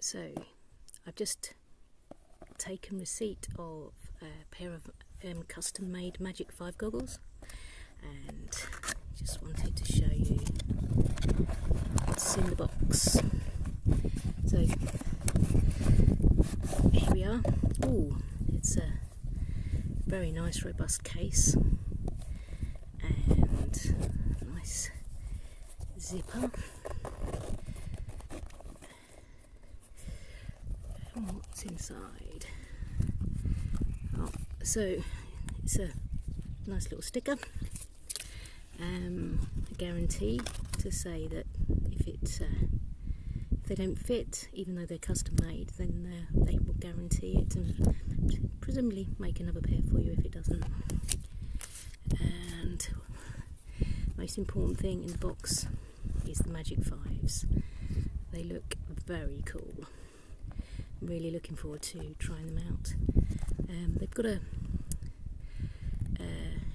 So I've just taken receipt of a pair of custom made Magic5 goggles, and just wanted to show you what's in the box. So here we are. Oh, it's a very nice robust case and a nice zipper. And what's inside? Oh, so it's a nice little sticker, a guarantee to say that if they don't fit, even though they're custom made, then they will guarantee it and presumably make another pair for you if it doesn't. And most important thing in the box is the Magic5s. They look very cool. I'm really looking forward to trying them out. They've got a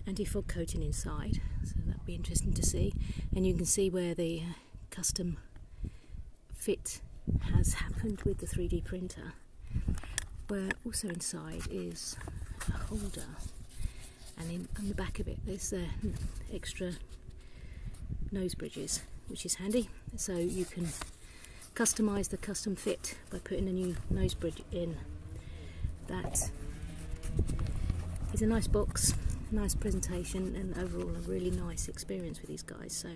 anti-fog coating inside, so that'll be interesting to see. And you can see where the custom fit has happened with the 3D printer, where also inside is a holder, and on the back of it there's extra nose bridges, which is handy, so you can customize the custom fit by putting a new nose bridge in. That is a nice box, nice presentation, and overall a really nice experience with these guys. So I'm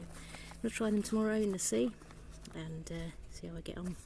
going to try them tomorrow in the sea and see how I get on.